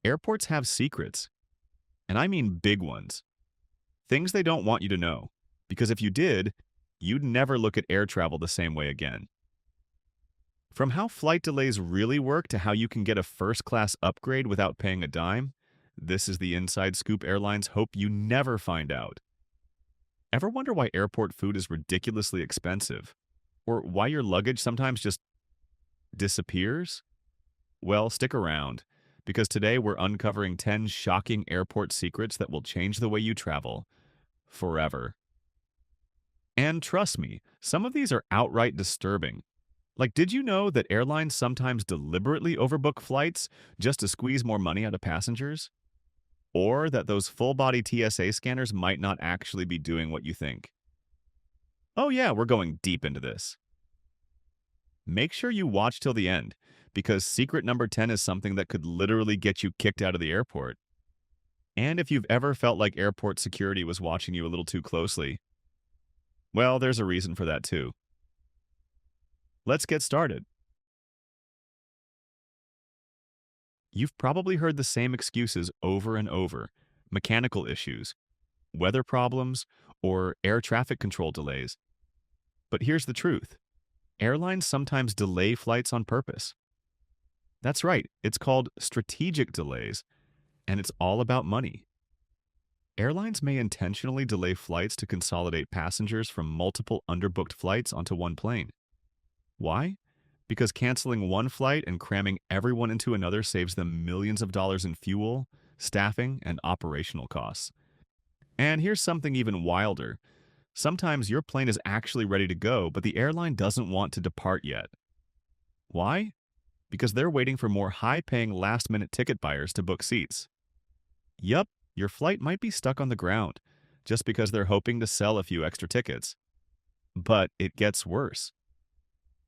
Airports have secrets, and I mean big ones. Things they don't want you to know, because if you did, you'd never look at air travel the same way again. From how flight delays really work to how you can get a first-class upgrade without paying a dime, this is the inside scoop airlines hope you never find out. Ever wonder why airport food is ridiculously expensive? Or why your luggage sometimes just disappears? Well, stick around, because today we're uncovering 10 shocking airport secrets that will change the way you travel forever. And trust me, some of these are outright disturbing. Like, did you know that airlines sometimes deliberately overbook flights just to squeeze more money out of passengers? Or that those full-body TSA scanners might not actually be doing what you think? Oh yeah, we're going deep into this. Make sure you watch till the end, because secret number 10 is something that could literally get you kicked out of the airport. And if you've ever felt like airport security was watching you a little too closely, well, there's a reason for that too. Let's get started. You've probably heard the same excuses over and over: mechanical issues, weather problems, or air traffic control delays. But here's the truth: airlines sometimes delay flights on purpose. That's right, it's called strategic delays, and it's all about money. Airlines may intentionally delay flights to consolidate passengers from multiple underbooked flights onto one plane. Why? Because canceling one flight and cramming everyone into another saves them millions of dollars in fuel, staffing, and operational costs. And here's something even wilder. Sometimes your plane is actually ready to go, but the airline doesn't want to depart yet. Why? Because they're waiting for more high-paying last-minute ticket buyers to book seats. Yup, your flight might be stuck on the ground, just because they're hoping to sell a few extra tickets. But it gets worse.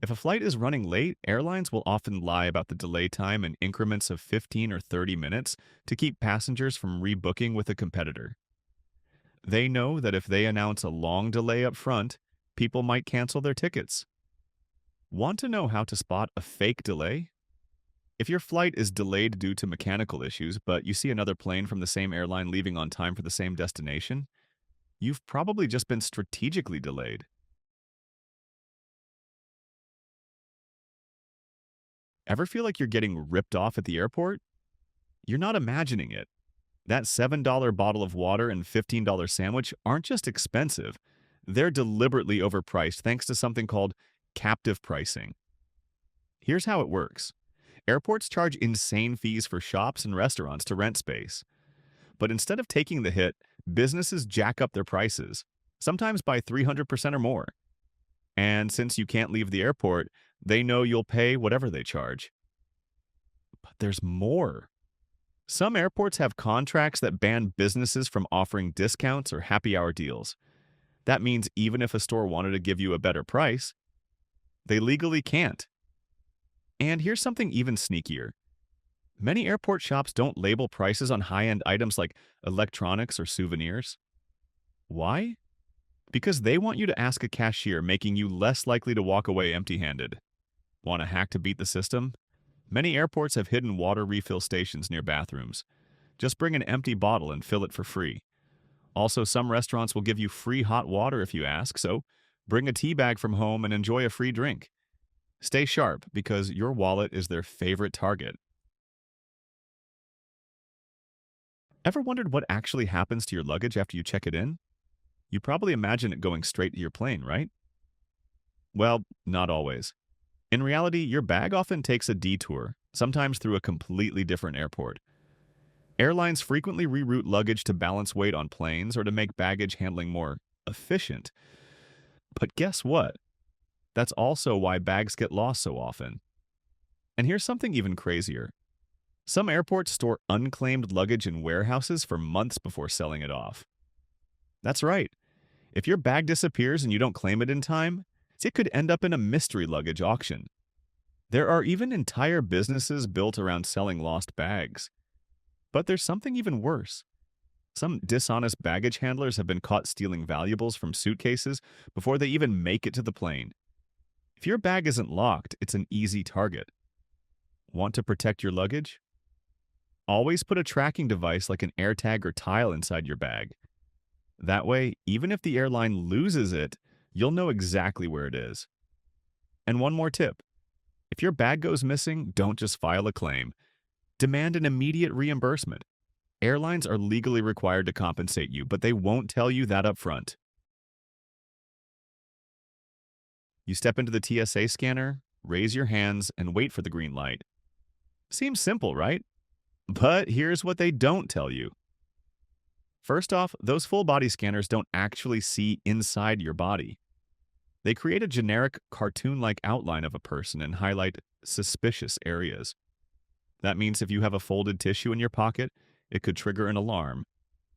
If a flight is running late, airlines will often lie about the delay time in increments of 15 or 30 minutes to keep passengers from rebooking with a competitor. They know that if they announce a long delay up front, people might cancel their tickets. Want to know how to spot a fake delay? If your flight is delayed due to mechanical issues, but you see another plane from the same airline leaving on time for the same destination, you've probably just been strategically delayed. Ever feel like you're getting ripped off at the airport? You're not imagining it. That $7 bottle of water and $15 sandwich aren't just expensive, they're deliberately overpriced thanks to something called captive pricing. Here's how it works. Airports charge insane fees for shops and restaurants to rent space. But instead of taking the hit, businesses jack up their prices, sometimes by 300% or more. And since you can't leave the airport, they know you'll pay whatever they charge. But there's more. Some airports have contracts that ban businesses from offering discounts or happy hour deals. That means even if a store wanted to give you a better price, they legally can't. And here's something even sneakier. Many airport shops don't label prices on high-end items like electronics or souvenirs. Why? Because they want you to ask a cashier, making you less likely to walk away empty-handed. Want a hack to beat the system? Many airports have hidden water refill stations near bathrooms. Just bring an empty bottle and fill it for free. Also, some restaurants will give you free hot water if you ask, so bring a tea bag from home and enjoy a free drink. Stay sharp, because your wallet is their favorite target. Ever wondered what actually happens to your luggage after you check it in? You probably imagine it going straight to your plane, right? Well, not always. In reality, your bag often takes a detour, sometimes through a completely different airport. Airlines frequently reroute luggage to balance weight on planes or to make baggage handling more efficient. But guess what? That's also why bags get lost so often. And here's something even crazier. Some airports store unclaimed luggage in warehouses for months before selling it off. That's right. If your bag disappears and you don't claim it in time, it could end up in a mystery luggage auction. There are even entire businesses built around selling lost bags. But there's something even worse. Some dishonest baggage handlers have been caught stealing valuables from suitcases before they even make it to the plane. If your bag isn't locked, it's an easy target. Want to protect your luggage? Always put a tracking device like an AirTag or Tile inside your bag. That way, even if the airline loses it, you'll know exactly where it is. And one more tip. If your bag goes missing, don't just file a claim. Demand an immediate reimbursement. Airlines are legally required to compensate you, but they won't tell you that up front. You step into the TSA scanner, raise your hands, and wait for the green light. Seems simple, right? But here's what they don't tell you. First off, those full body scanners don't actually see inside your body. They create a generic cartoon like outline of a person and highlight suspicious areas. That means if you have a folded tissue in your pocket, it could trigger an alarm,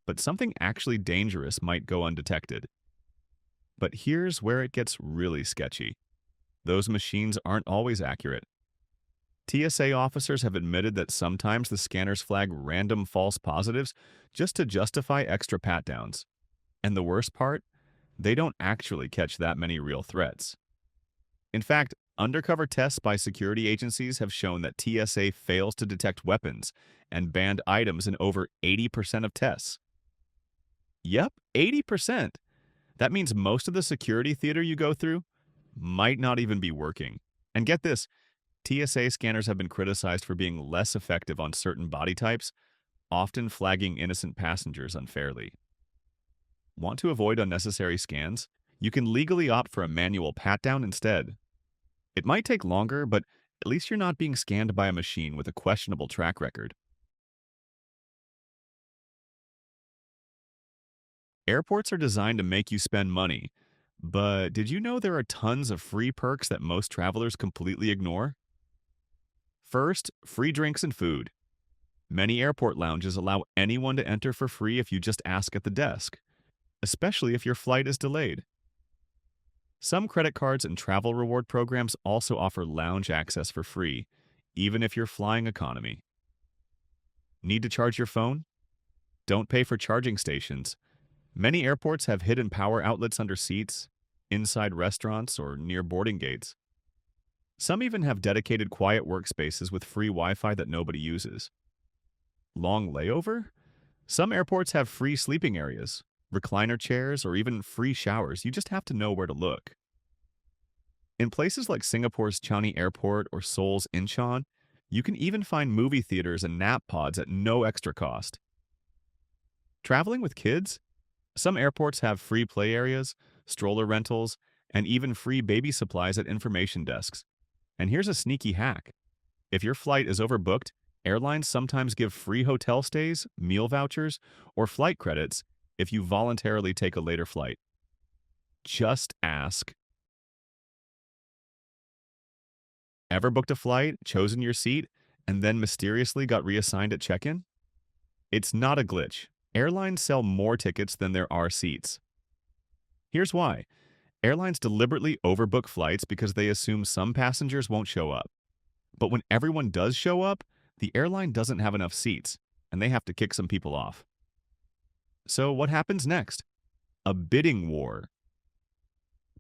but something actually dangerous might go undetected. But here's where it gets really sketchy. Those machines aren't always accurate. TSA officers have admitted that sometimes the scanners flag random false positives just to justify extra pat-downs. And the worst part? They don't actually catch that many real threats. In fact, undercover tests by security agencies have shown that TSA fails to detect weapons and banned items in over 80% of tests. Yep, 80%. That means most of the security theater you go through might not even be working. And get this, TSA scanners have been criticized for being less effective on certain body types, often flagging innocent passengers unfairly. Want to avoid unnecessary scans? You can legally opt for a manual pat-down instead. It might take longer, but at least you're not being scanned by a machine with a questionable track record. Airports are designed to make you spend money, but did you know there are tons of free perks that most travelers completely ignore? First, free drinks and food. Many airport lounges allow anyone to enter for free if you just ask at the desk, especially if your flight is delayed. Some credit cards and travel reward programs also offer lounge access for free, even if you're flying economy. Need to charge your phone? Don't pay for charging stations. Many airports have hidden power outlets under seats, inside restaurants, or near boarding gates. Some even have dedicated quiet workspaces with free Wi-Fi that nobody uses. Long layover? Some airports have free sleeping areas, recliner chairs, or even free showers. You just have to know where to look. In places like Singapore's Changi Airport or Seoul's Incheon, you can even find movie theaters and nap pods at no extra cost. Traveling with kids? Some airports have free play areas, stroller rentals, and even free baby supplies at information desks. And here's a sneaky hack. If your flight is overbooked, airlines sometimes give free hotel stays, meal vouchers, or flight credits if you voluntarily take a later flight. Just ask. Ever booked a flight, chosen your seat, and then mysteriously got reassigned at check-in? It's not a glitch. Airlines sell more tickets than there are seats. Here's why. Airlines deliberately overbook flights because they assume some passengers won't show up. But when everyone does show up, the airline doesn't have enough seats, and they have to kick some people off. So what happens next? A bidding war.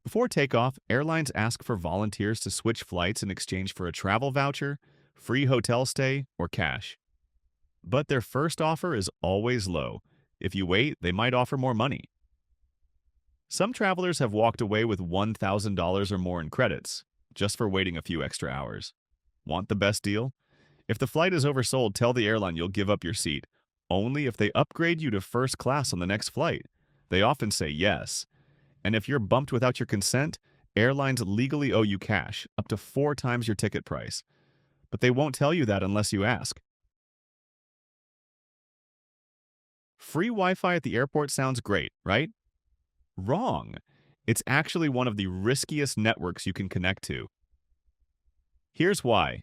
Before takeoff, airlines ask for volunteers to switch flights in exchange for a travel voucher, free hotel stay, or cash. But their first offer is always low. If you wait, they might offer more money. Some travelers have walked away with $1,000 or more in credits, just for waiting a few extra hours. Want the best deal? If the flight is oversold, tell the airline you'll give up your seat, only if they upgrade you to first class on the next flight. They often say yes. And if you're bumped without your consent, airlines legally owe you cash, up to 4 times your ticket price. But they won't tell you that unless you ask. Free Wi-Fi at the airport sounds great, right? Wrong. It's actually one of the riskiest networks you can connect to. Here's why.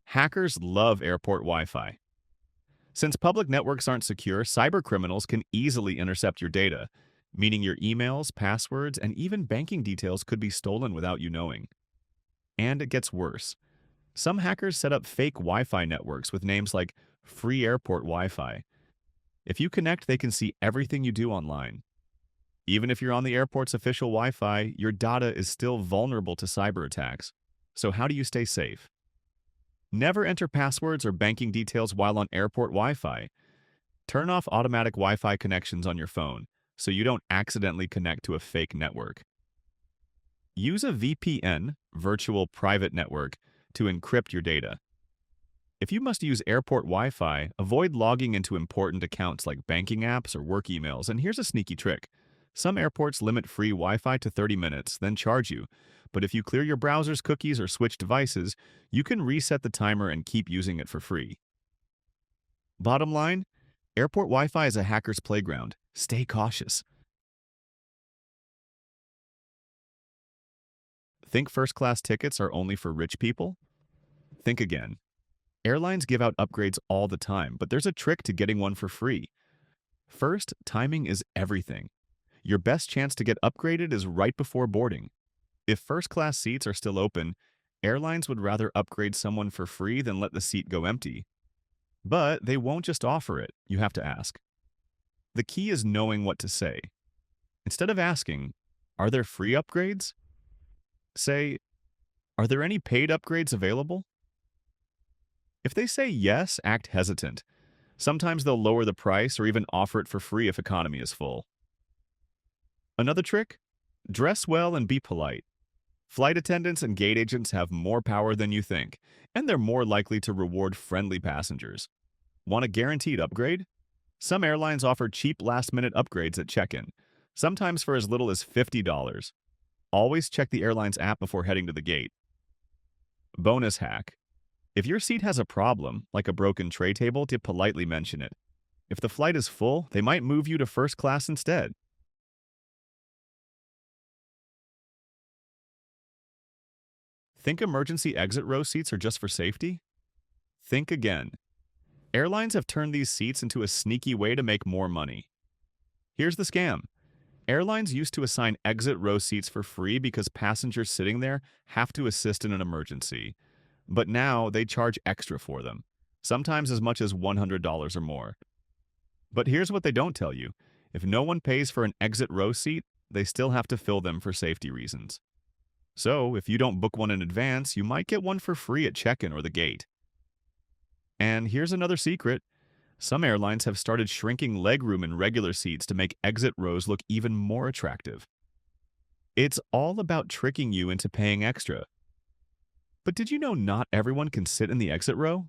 Hackers love airport Wi-Fi. Since public networks aren't secure, cybercriminals can easily intercept your data, meaning your emails, passwords, and even banking details could be stolen without you knowing. And it gets worse. Some hackers set up fake Wi-Fi networks with names like Free Airport Wi-Fi. If you connect, they can see everything you do online. Even if you're on the airport's official Wi-Fi, your data is still vulnerable to cyber attacks. So how do you stay safe? Never enter passwords or banking details while on airport Wi-Fi. Turn off automatic Wi-Fi connections on your phone so you don't accidentally connect to a fake network. Use a VPN, virtual private network, to encrypt your data. If you must use airport Wi-Fi, avoid logging into important accounts like banking apps or work emails. And here's a sneaky trick. Some airports limit free Wi-Fi to 30 minutes, then charge you. But if you clear your browser's cookies or switch devices, you can reset the timer and keep using it for free. Bottom line, airport Wi-Fi is a hacker's playground. Stay cautious. Think first-class tickets are only for rich people? Think again. Airlines give out upgrades all the time, but there's a trick to getting one for free. First, timing is everything. Your best chance to get upgraded is right before boarding. If first-class seats are still open, airlines would rather upgrade someone for free than let the seat go empty. But they won't just offer it, you have to ask. The key is knowing what to say. Instead of asking, "Are there free upgrades?" say, "Are there any paid upgrades available?" If they say yes, act hesitant. Sometimes they'll lower the price or even offer it for free if economy is full. Another trick? Dress well and be polite. Flight attendants and gate agents have more power than you think, and they're more likely to reward friendly passengers. Want a guaranteed upgrade? Some airlines offer cheap last-minute upgrades at check-in, sometimes for as little as $50. Always check the airline's app before heading to the gate. Bonus hack. If your seat has a problem, like a broken tray table, to politely mention it. If the flight is full, they might move you to first class instead. Think emergency exit row seats are just for safety? Think again. Airlines have turned these seats into a sneaky way to make more money. Here's the scam. Airlines used to assign exit row seats for free because passengers sitting there have to assist in an emergency. But now they charge extra for them, sometimes as much as $100 or more. But here's what they don't tell you. If no one pays for an exit row seat, they still have to fill them for safety reasons. So, if you don't book one in advance, you might get one for free at check-in or the gate. And here's another secret. Some airlines have started shrinking legroom in regular seats to make exit rows look even more attractive. It's all about tricking you into paying extra. But did you know not everyone can sit in the exit row?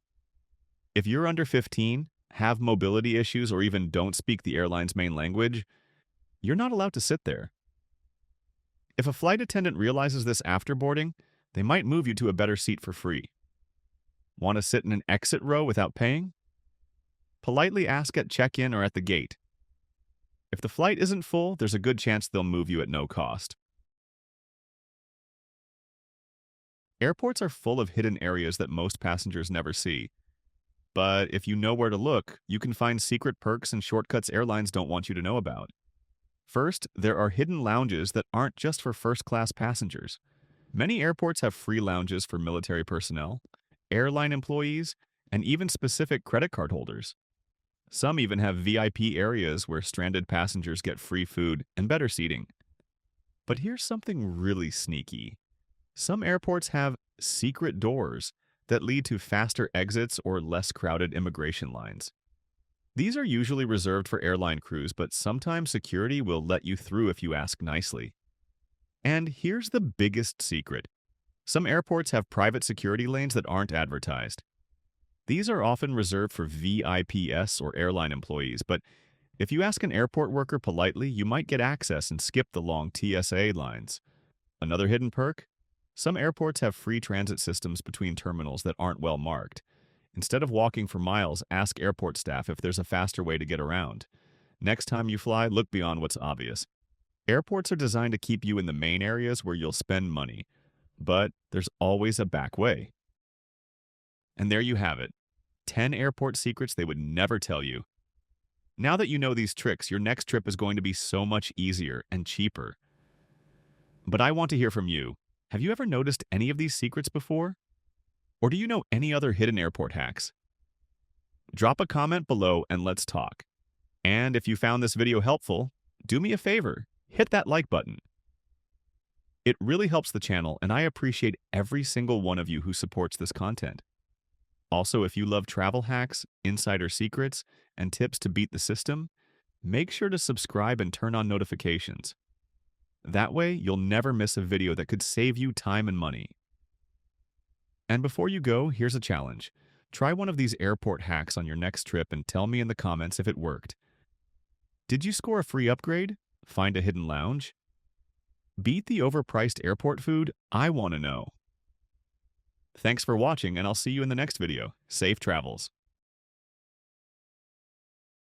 If you're under 15, have mobility issues, or even don't speak the airline's main language, you're not allowed to sit there. If a flight attendant realizes this after boarding, they might move you to a better seat for free. Want to sit in an exit row without paying? Politely ask at check-in or at the gate. If the flight isn't full, there's a good chance they'll move you at no cost. Airports are full of hidden areas that most passengers never see. But if you know where to look, you can find secret perks and shortcuts airlines don't want you to know about. First, there are hidden lounges that aren't just for first-class passengers. Many airports have free lounges for military personnel, airline employees, and even specific credit card holders. Some even have VIP areas where stranded passengers get free food and better seating. But here's something really sneaky. Some airports have secret doors that lead to faster exits or less crowded immigration lines. These are usually reserved for airline crews, but sometimes security will let you through if you ask nicely. And here's the biggest secret. Some airports have private security lanes that aren't advertised. These are often reserved for VIPs or airline employees, but if you ask an airport worker politely, you might get access and skip the long TSA lines. Another hidden perk? Some airports have free transit systems between terminals that aren't well marked. Instead of walking for miles, ask airport staff if there's a faster way to get around. Next time you fly, look beyond what's obvious. Airports are designed to keep you in the main areas where you'll spend money, but there's always a back way. And there you have it. 10 airport secrets they would never tell you. Now that you know these tricks, your next trip is going to be so much easier and cheaper. But I want to hear from you. Have you ever noticed any of these secrets before? Or do you know any other hidden airport hacks? Drop a comment below and let's talk. And if you found this video helpful, do me a favor, hit that like button. It really helps the channel, and I appreciate every single one of you who supports this content. Also, if you love travel hacks, insider secrets, and tips to beat the system, make sure to subscribe and turn on notifications. That way, you'll never miss a video that could save you time and money. And before you go, here's a challenge. Try one of these airport hacks on your next trip and tell me in the comments if it worked. Did you score a free upgrade? Find a hidden lounge? Beat the overpriced airport food? I want to know. Thanks for watching, and I'll see you in the next video. Safe travels.